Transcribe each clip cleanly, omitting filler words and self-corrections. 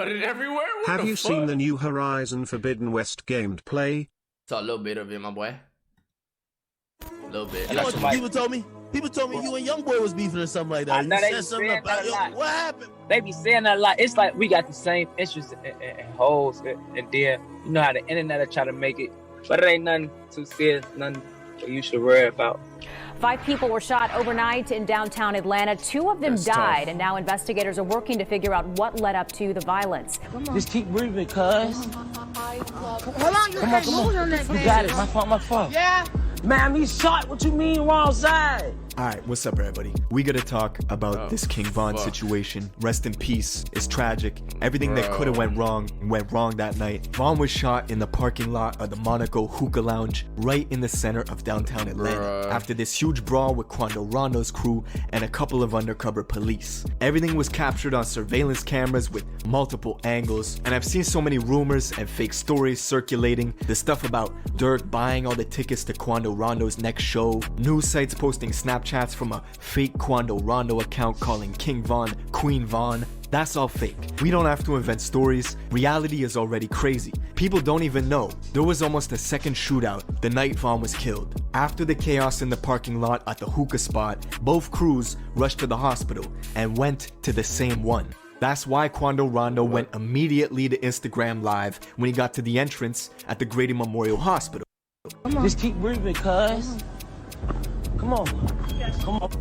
got it everywhere? What Have the you fuck? seen the new Horizon Forbidden West gameplay? Saw a little bit of it, my boy. A little bit. You know what people told me? People told me you and YourBoy was beefing or something like that. You said something about what happened? They be saying that a lot. It's like we got the same interests in hoes, and then you know how the internet will try to make it, but it ain't nothing too serious, nothing that you should worry about. 5 people were shot overnight in downtown Atlanta. 2 of them died, and now investigators are working to figure out what led up to the violence. Just keep breathing, cuz. Hold on, you can't move on that, man. You got it. My fault. Yeah. Man, he's shot. What you mean wrong side? Alright, what's up everybody? We gotta talk about this King Von situation. Rest in peace. It's tragic. Everything that could have went wrong that night. Von was shot in the parking lot of the Monaco Hookah Lounge right in the center of downtown Atlanta after this huge brawl with Quando Rondo's crew and a couple of undercover police. Everything was captured on surveillance cameras with multiple angles, and I've seen so many rumors and fake stories circulating. The stuff about Dirk buying all the tickets to Quando Rondo's next show, news sites posting Snapchats from a fake Quando Rondo account calling King Von Queen Von. That's all fake. We don't have to invent stories. Reality is already crazy. People don't even know. There was almost a second shootout the night Von was killed. After the chaos in the parking lot at the hookah spot, both crews rushed to the hospital and went to the same one. That's why Quando Rondo went immediately to Instagram Live when he got to the entrance at the Grady Memorial Hospital. Just keep breathing, cuz. Come on.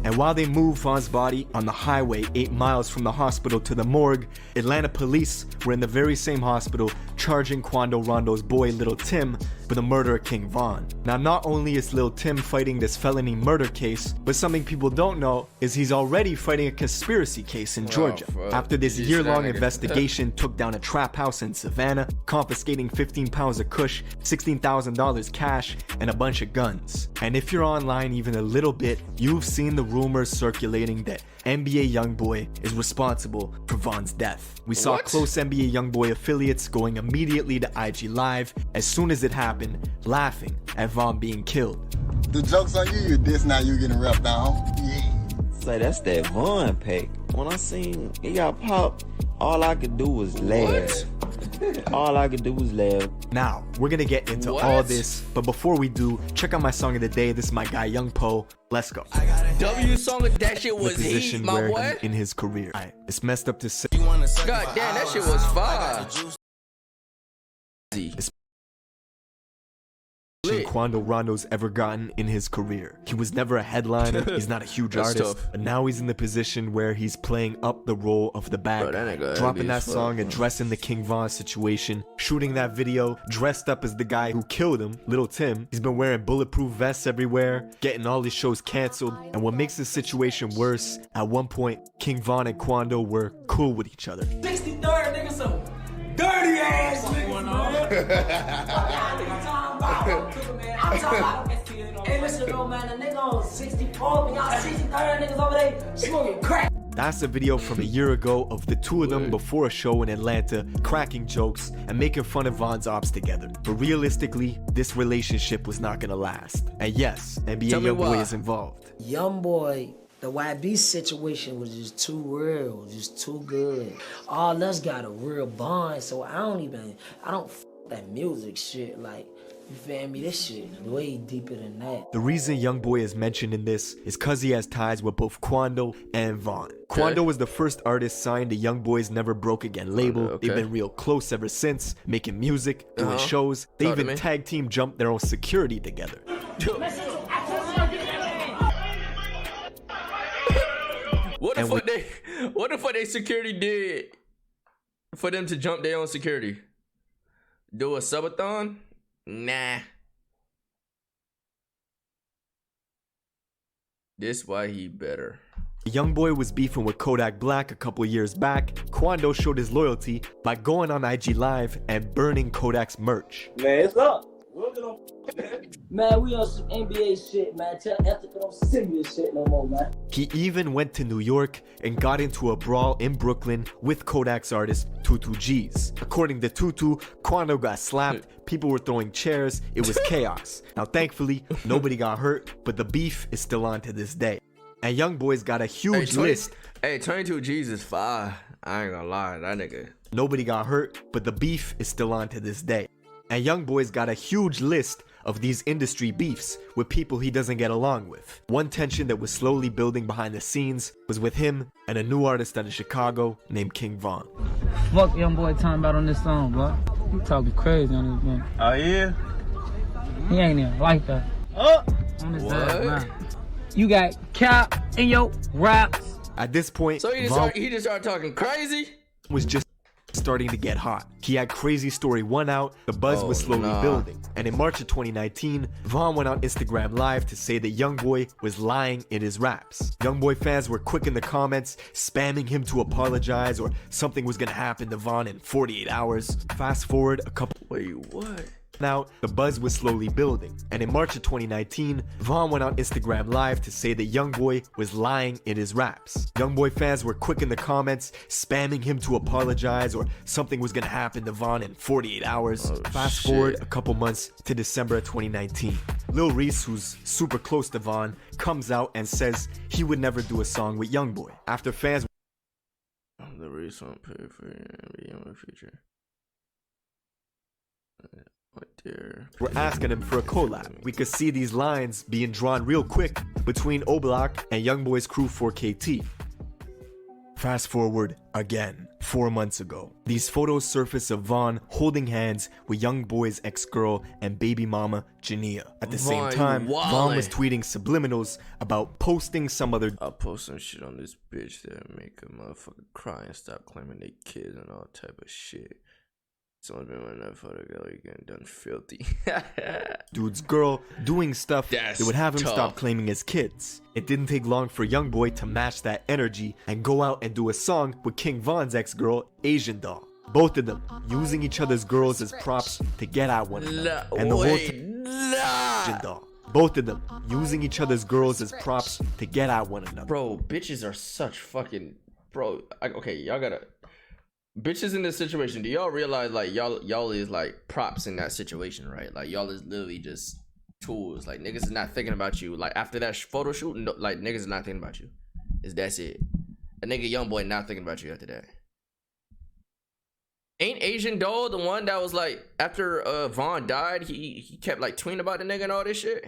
And while they moved Von's body on the highway 8 miles from the hospital to the morgue, Atlanta police were in the very same hospital charging Quando Rondo's boy Lil Tim for the murder of King Von. Now, not only is Lil Tim fighting this felony murder case, but something people don't know is he's already fighting a conspiracy case in Georgia. After this year-long investigation took down a trap house in Savannah, confiscating 15 pounds of kush, $16,000 cash, and a bunch of guns. And if you're online even a little bit, you've seen the rumors circulating that NBA YoungBoy is responsible for Von's death. We saw close NBA YoungBoy affiliates going immediately to IG Live as soon as it happened, laughing at Von being killed. The joke's on you, you diss, now you getting wrapped down. Yeah. Say that's that Von pick. When I seen he got popped, all I could do was laugh. All I could do was laugh. Now, we're gonna get into all this, but before we do, check out my song of the day. This is my guy Young Po. Let's go. W song of that shit was heat, my boy. In his career. It's messed up to say. God damn, that shit was fire. Quando Rondo's ever gotten in his career. He was never a headliner, he's not a huge artist, but now he's in the position where he's playing up the role of the bad guy, dropping that song, addressing the King Von situation, shooting that video, dressed up as the guy who killed him, Lil Tim. He's been wearing bulletproof vests everywhere, getting all his shows canceled, and what makes the situation worse, at one point, King Von and Quando were cool with each other. 63rd, nigga, some dirty ass niggas, I'm talking about hey, listen, bro, man, the nigga on 64, y'all 63rd niggas over there smoking crack. That's a video from a year ago of the two of them before a show in Atlanta, cracking jokes and making fun of Von's ops together. But realistically, this relationship was not gonna last. And yes, NBA YoungBoy is involved. YoungBoy, the YB situation was just too real, just too good. All us got a real bond, so I don't f that music shit, like, you feel me? This shit way deeper than that. The reason YoungBoy is mentioned in this is cause he has ties with both Quando and Von. Quando was the first artist signed to YoungBoy's Never Broke Again label. They've been real close ever since, making music, doing shows. They even tag team jumped their own security together. What the fuck they security did for them to jump their own security? Do a subathon? Nah. This why he better. YoungBoy was beefing with Kodak Black a couple years back. Quando showed his loyalty by going on IG Live and burning Kodak's merch. Man, it's up. Man, we on some NBA shit, man. Tell Ethica don't send me this shit no more, man. He even went to New York and got into a brawl in Brooklyn with Kodak's artist Tutu G's. According to Tutu, Quando got slapped, people were throwing chairs, it was chaos. Now thankfully, nobody got hurt, but the beef is still on to this day. And YoungBoy's got a huge list. Hey, 22 G's is fire. I ain't gonna lie, that nigga. Nobody got hurt, but the beef is still on to this day. And YoungBoy's got a huge list of these industry beefs with people he doesn't get along with. One tension that was slowly building behind the scenes was with him and a new artist out of Chicago named King Von. Fuck YoungBoy talking about on this song, bro. He talking crazy on this one. Oh yeah? He ain't even like that. Oh! On this man. You got cap in your raps. At this point, so he just started talking crazy? Was just starting to get hot. He had Crazy Story 1 out, the buzz was slowly building. And in March of 2019, Von went on Instagram Live to say that YoungBoy was lying in his raps. YoungBoy fans were quick in the comments, spamming him to apologize or something was gonna happen to Von in 48 hours. Fast forward a couple... Wait, what? Now, the buzz was slowly building, and in March of 2019, Von went on Instagram Live to say that YoungBoy was lying in his raps. YoungBoy fans were quick in the comments, spamming him to apologize or something was gonna happen to Von in 48 hours. Fast forward a couple months to December of 2019. Lil Reese, who's super close to Von, comes out and says he would never do a song with YoungBoy. After fans... Lil Reese won't pay for your future. We're asking him for a collab. We could see these lines being drawn real quick between O'Block and YoungBoy's crew 4KT. Fast forward again, 4 months ago. These photos surface of Von holding hands with YoungBoy's ex-girl and baby mama Jania. At the same time, Von was tweeting subliminals about posting some other... I'll post some shit on this bitch that make a motherfucker cry and stop claiming they kids and all type of shit. Someone's been running that photo, girl, you're getting done filthy. Dude's girl doing stuff that would have him stop claiming his kids. It didn't take long for YoungBoy to match that energy and go out and do a song with King Von's ex-girl, Asian Doll. Both of them using each other's girls as props to get at one another. And the whole Asian Doll. Both of them using each other's girls as props to get at one another. Bro, bitches are such fucking... Bro, okay, y'all gotta... Bitches in this situation, do y'all realize like y'all is like props in that situation, right? Like y'all is literally just tools. Like niggas is not thinking about you. Like after that photo shoot, no, like niggas is not thinking about you. That's it. A nigga YoungBoy not thinking about you after that. Ain't Asian Doll the one that was like after Von died, he kept like tweeting about the nigga and all this shit?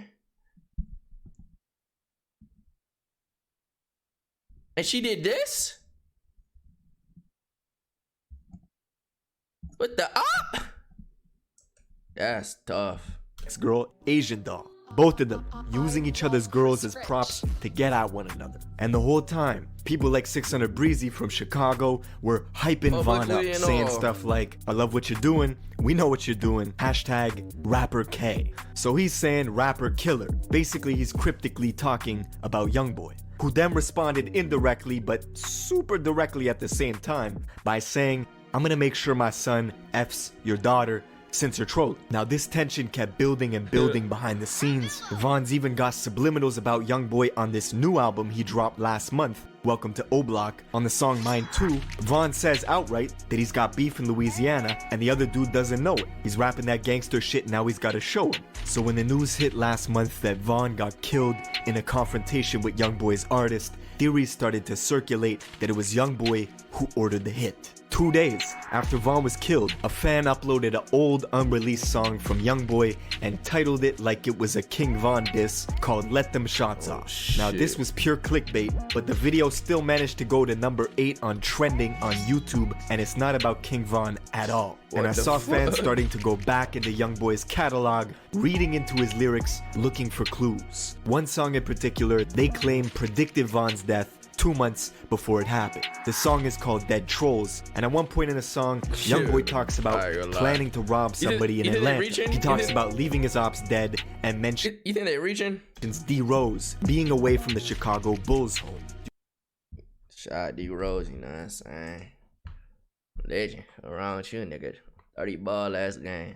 And she did this? What the up? That's tough. Ex-girl, Asian Doll. Both of them using each other's girls as props to get at one another. And the whole time, people like 600 Breezy from Chicago were hyping Von up, saying stuff like, I love what you're doing, we know what you're doing, hashtag rapper K. So he's saying rapper killer. Basically, he's cryptically talking about YoungBoy, who then responded indirectly but super directly at the same time by saying, I'm gonna make sure my son F's your daughter since you're trolling. Now this tension kept building and building behind the scenes. Von's even got subliminals about YoungBoy on this new album he dropped last month, Welcome to O-Block. On the song Mine 2, Von says outright that he's got beef in Louisiana and the other dude doesn't know it. He's rapping that gangster shit, now he's gotta show him. So when the news hit last month that Von got killed in a confrontation with YoungBoy's artist, theories started to circulate that it was YoungBoy who ordered the hit. 2 days after Von was killed, a fan uploaded an old unreleased song from YoungBoy and titled it like it was a King Von diss called Let Them Shots Off. Now this was pure clickbait, but the video still managed to go to number 8 on trending on YouTube, and it's not about King Von at all. And I saw fans starting to go back into YoungBoy's catalog, reading into his lyrics, looking for clues. One song in particular, they claim predicted Von's death 2 months before it happened. The song is called Dead Trolls, and at one point in the song, YoungBoy talks about planning to rob somebody in Atlanta. He talks about leaving his ops dead and mentions You think they reaching? D Rose being away from the Chicago Bulls home. Shout out D Rose, you know what I'm saying? Legend around you, nigga. 30 ball last game.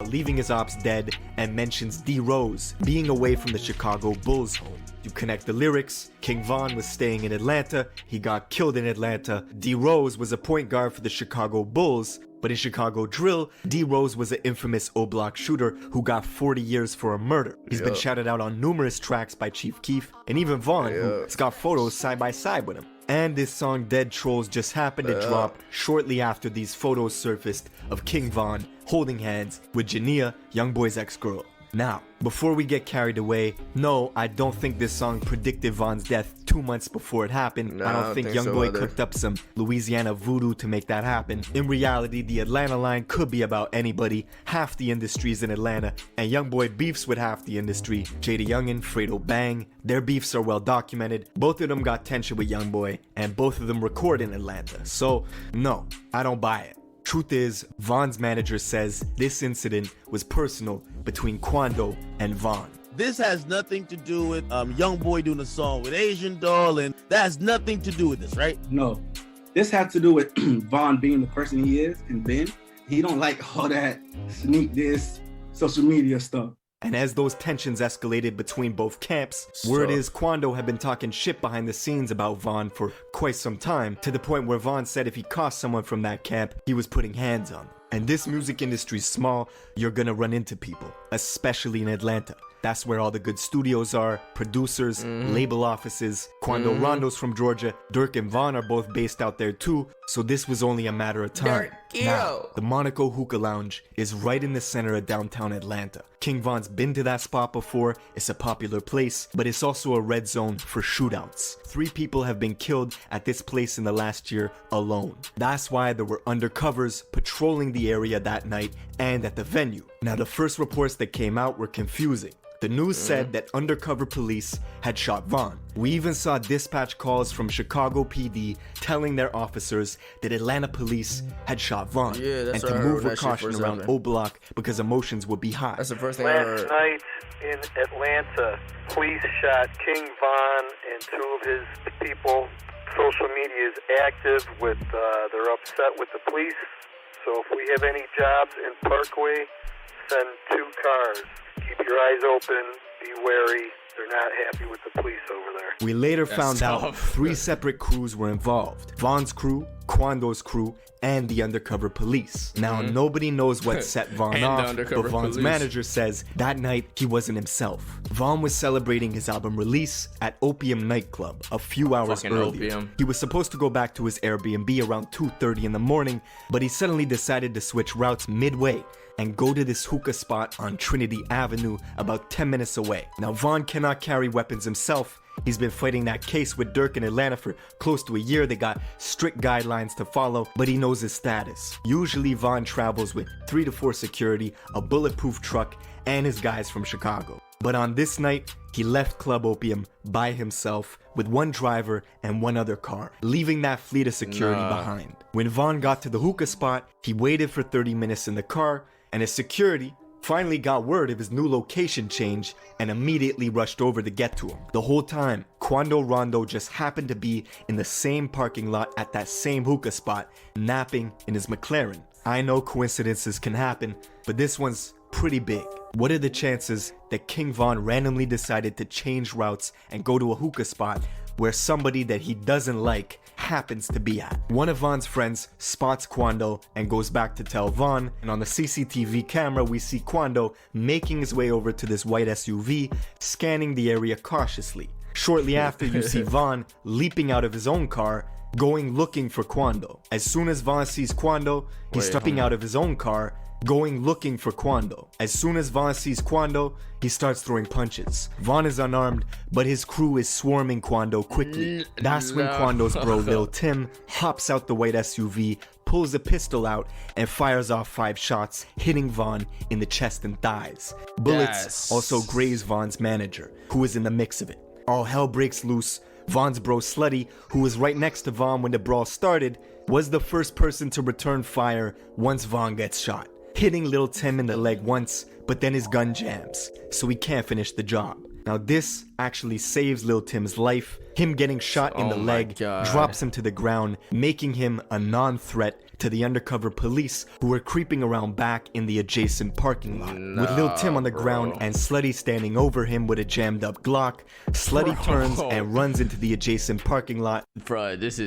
Leaving his ops dead and mentions D Rose being away from the Chicago Bulls home. You connect the lyrics, King Von was staying in Atlanta, he got killed in Atlanta. D Rose was a point guard for the Chicago Bulls, but in Chicago drill, D Rose was an infamous O-Block shooter who got 40 years for a murder. He's been shouted out on numerous tracks by Chief Keef, and even Von, who's got photos side by side with him. And this song Dead Trolls just happened to drop shortly after these photos surfaced of King Von holding hands with Jania, Youngboy's ex-girl. Now, before we get carried away, no, I don't think this song predicted Von's death 2 months before it happened. No, I don't think Youngboy cooked up some Louisiana voodoo to make that happen. In reality, the Atlanta line could be about anybody. Half the industry's in Atlanta, and Youngboy beefs with half the industry. Jada Youngin, Fredo Bang, their beefs are well documented. Both of them got tension with Youngboy, and both of them record in Atlanta. So, no, I don't buy it. Truth is, Von's manager says this incident was personal between Quando and Von. This has nothing to do with YoungBoy doing a song with Asian Doll, and that has nothing to do with this, right? No. This has to do with Von being the person he is, and Ben, he don't like all that sneak this social media stuff. And as those tensions escalated between both camps, word is Quando had been talking shit behind the scenes about Von for quite some time, to the point where Von said if he caught someone from that camp, he was putting hands on them. And this music industry's small, you're gonna run into people, especially in Atlanta. That's where all the good studios are, producers, label offices. Quando Rondo's from Georgia, Dirk and Von are both based out there too, so this was only a matter of time. Now, the Monaco Hookah Lounge is right in the center of downtown Atlanta. King Von's been to that spot before, it's a popular place, but it's also a red zone for shootouts. 3 people have been killed at this place in the last year alone. That's why there were undercovers patrolling the area that night and at the venue. Now, the first reports that came out were confusing. The news said that undercover police had shot Von. We even saw dispatch calls from Chicago PD telling their officers that Atlanta police had shot Von and to move with caution around O Block because emotions would be high. That's the first thing I heard. Last night in Atlanta, police shot King Von and 2 of his people. Social media is active with, they're upset with the police. So if we have any jobs in Parkway, send 2 cars. Keep your eyes open, be wary. They're not happy with the police over there. We later found out 3 separate crews were involved. Von's crew, Quando's crew, and the undercover police. Now, nobody knows what set Von off, but Von's manager says that night he wasn't himself. Von was celebrating his album release at Opium nightclub a few hours earlier. He was supposed to go back to his Airbnb around 2:30 in the morning, but he suddenly decided to switch routes midway and go to this hookah spot on Trinity Avenue about 10 minutes away. Now, Von cannot carry weapons himself. He's been fighting that case with Dirk in Atlanta for close to a year. They got strict guidelines to follow, but he knows his status. Usually, Von travels with 3 to 4 security, a bulletproof truck, and his guys from Chicago. But on this night, he left Club Opium by himself with 1 driver and 1 other car, leaving that fleet of security behind. When Von got to the hookah spot, he waited for 30 minutes in the car, and his security finally got word of his new location change and immediately rushed over to get to him. The whole time, Quando Rondo just happened to be in the same parking lot at that same hookah spot, napping in his McLaren. I know coincidences can happen, but this one's pretty big. What are the chances that King Von randomly decided to change routes and go to a hookah spot where somebody that he doesn't like happens to be at? One of Von's friends spots Quando and goes back to tell Von, and on the CCTV camera we see Quando making his way over to this white SUV, scanning the area cautiously. Shortly after, you see Von leaping out of his own car, going looking for Quando. As soon as Von sees Quando, he's stepping out of his own car, going looking for Quando. As soon as Von sees Quando, he starts throwing punches. Von is unarmed, but his crew is swarming Quando quickly. That's when Quando's bro Lil Tim hops out the white SUV, pulls a pistol out, and fires off 5 shots, hitting Von in the chest and thighs. Bullets also graze Von's manager, who is in the mix of it. All hell breaks loose. Von's bro Slutty, who was right next to Von when the brawl started, was the first person to return fire once Von gets shot, hitting Lil Tim in the leg once, but then his gun jams, so he can't finish the job. Now this actually saves Lil Tim's life. Him getting shot in the leg drops him to the ground, making him a non-threat to the undercover police who were creeping around back in the adjacent parking lot. With Lil Tim on the ground and Slutty standing over him with a jammed up Glock, Slutty turns and runs into the adjacent parking lot. This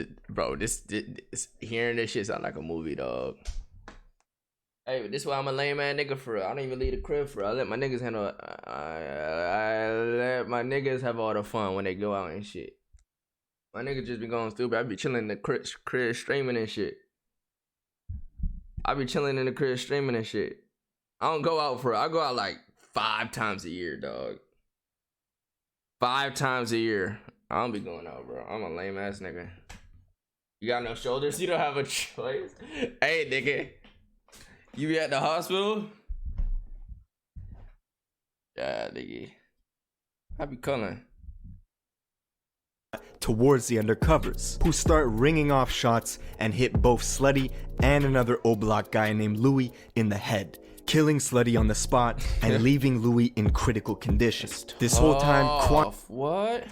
hearing this shit sound like a movie, dog. Hey, this is why I'm a lame ass nigga for real. I don't even leave the crib for real. I let my niggas handle. I let my niggas have all the fun when they go out and shit. My nigga just be going stupid. I be chilling in the crib streaming and shit. I be chilling in the crib streaming and shit. I don't go out I go out like 5 times a year, dog. 5 times a year. I don't be going out, bro. I'm a lame ass nigga. You got no shoulders? You don't have a choice? Hey, nigga. You be at the hospital? Yeah, nigga. I be calling. Towards the undercovers, who start ringing off shots and hit both Slutty and another O-Block guy named Louis in the head, killing Slutty on the spot and leaving Louis in critical condition. This whole time, What?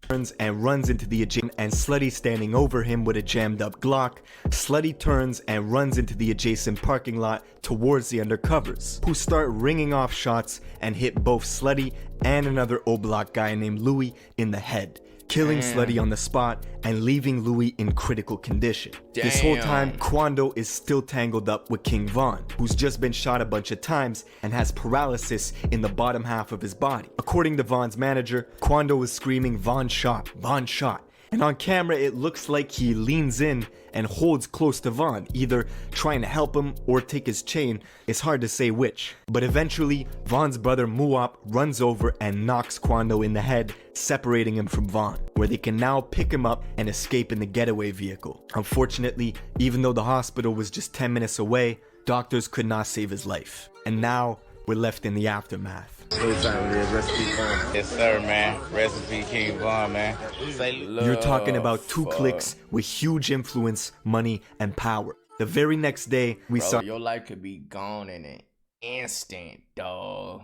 turns and runs into the adjacent, and Slutty standing over him with a jammed up Glock. Slutty turns and runs into the adjacent parking lot towards the undercovers, who start ringing off shots and hit both Slutty and another O-Block guy named Louis in the head, killing Slutty on the spot and leaving Louis in critical condition. This whole time, Quando is still tangled up with King Von, who's just been shot a bunch of times and has paralysis in the bottom half of his body. According to Von's manager, Quando is screaming, "Von shot, Von shot." And on camera, it looks like he leans in and holds close to Von, either trying to help him or take his chain. It's hard to say which. But eventually, Von's brother Muop runs over and knocks Quando in the head, separating him from Von, where they can now pick him up and escape in the getaway vehicle. Unfortunately, even though the hospital was just 10 minutes away, doctors could not save his life. And now, we're left in the aftermath. Yes, sir, man. Recipe King Von, man. You're talking about 2 clicks with huge influence, money, and power. The very next day, we saw your life could be gone in an instant, dog.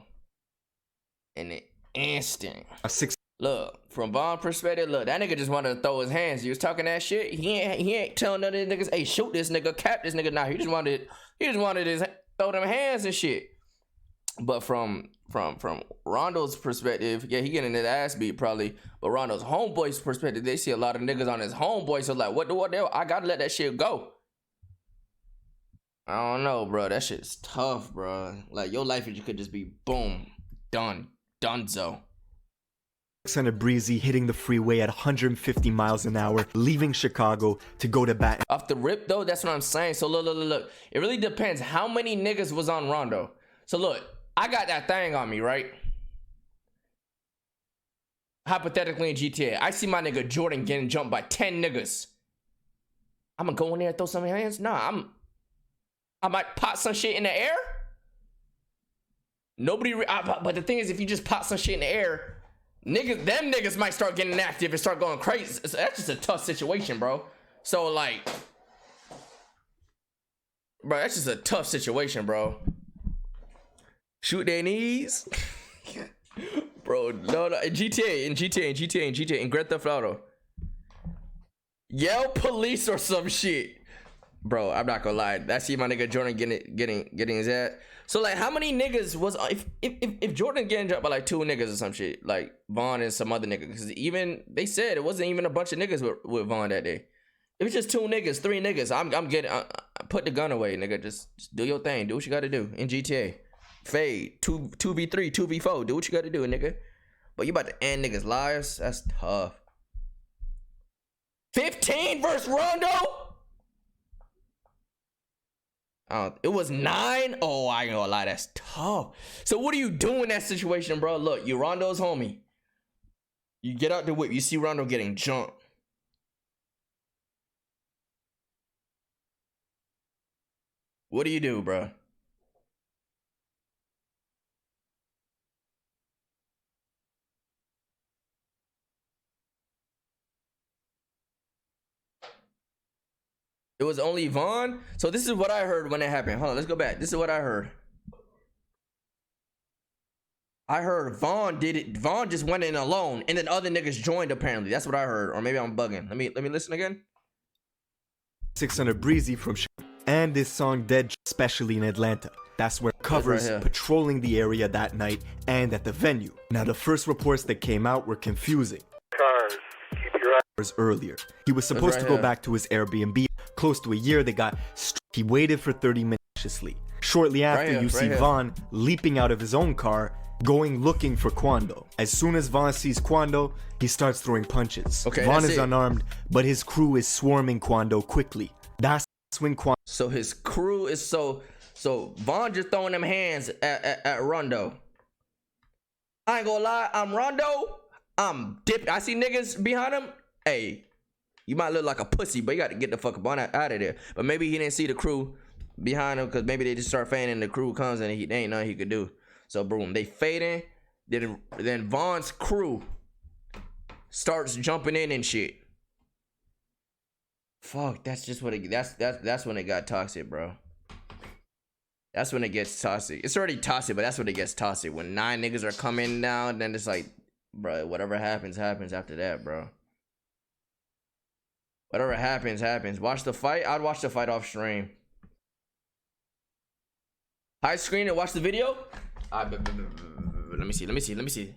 In an instant. Look, from Von's perspective, look, that nigga just wanted to throw his hands. He was talking that shit. He ain't telling none of these niggas, hey, shoot this nigga, cap this nigga. Nah, he just wanted to throw them hands and shit. But from Rondo's perspective, yeah, he getting his ass beat probably. But Rondo's homeboy's perspective, they see a lot of niggas on his homeboy, so like, what the hell? I gotta let that shit go. I don't know, bro. That shit's tough, bro. Like, your life, you could just be boom, done, donezo. 600 Breezy hitting the freeway at 150 miles an hour, leaving Chicago to go to bat. Off the rip, though, that's what I'm saying. So look. It really depends how many niggas was on Rondo. So look, I got that thing on me, right? Hypothetically in GTA, I see my nigga Jordan getting jumped by 10 niggas. I'm gonna go in there and throw some hands? Nah, I might pop some shit in the air. But the thing is, if you just pop some shit in the air, them niggas might start getting active and start going crazy. So that's just a tough situation, bro. So like, bro, that's just a tough situation, bro. Shoot their knees. Bro, no, in GTA, in Grand Theft Auto. Yell police or some shit. Bro, I'm not gonna lie. I see my nigga Jordan getting his ass. So like, how many niggas was if Jordan getting dropped by like 2 niggas or some shit, like Von and some other nigga? Because even they said it wasn't even a bunch of niggas with Von that day. It was just 2 niggas, 3 niggas. I'm getting. Put the gun away, nigga. Just do your thing. Do what you gotta do in GTA. Fade 2v3, 2v4. Do what you gotta do, nigga. But you about to end niggas' lives? That's tough. 15 versus Rondo. It was 9. Oh, I ain't gonna lie, that's tough. So what do you do in that situation, bro? Look, you Rondo's homie. You get out the whip. You see Rondo getting jumped. What do you do, bro? It was only Von. So this is what I heard when it happened. Hold on, let's go back. This is what I heard. I heard Von did it. Von just went in alone, and then other niggas joined. Apparently, that's what I heard. Or maybe I'm bugging. Let me listen again. 600 Breezy from and this song Dead, especially in Atlanta. That's where covers patrolling the area that night and at the venue. Now the first reports that came out were confusing. Cars, keep your eyes earlier. He was supposed to go back to his Airbnb. Close to a year, they got he waited for 30 minutes. Shortly after, here, you see here. Vaughn leaping out of his own car, going looking for Quando. As soon as Vaughn sees Quando, he starts throwing punches. Okay, Vaughn that's is it. unarmed, but his crew is swarming Quando quickly. That's when Quando... So his crew is so Vaughn just throwing them hands at Rondo. I ain't gonna lie, I'm Rondo. I'm dipped. I see niggas behind him. Hey, you might look like a pussy, but you got to get the fuck up out of there. But maybe he didn't see the crew behind him because maybe they just start fading and the crew comes and they ain't nothing he could do. So boom, they fading. Then Vaughn's crew starts jumping in and shit. Fuck, that's just what it. That's when it got toxic, bro. That's when it gets toxic. It's already toxic, but that's when it gets toxic. When 9 niggas are coming down, then it's like, bro, whatever happens after that, bro. Whatever happens. Watch the fight. I'd watch the fight off stream. High screen and watch the video. Let me see.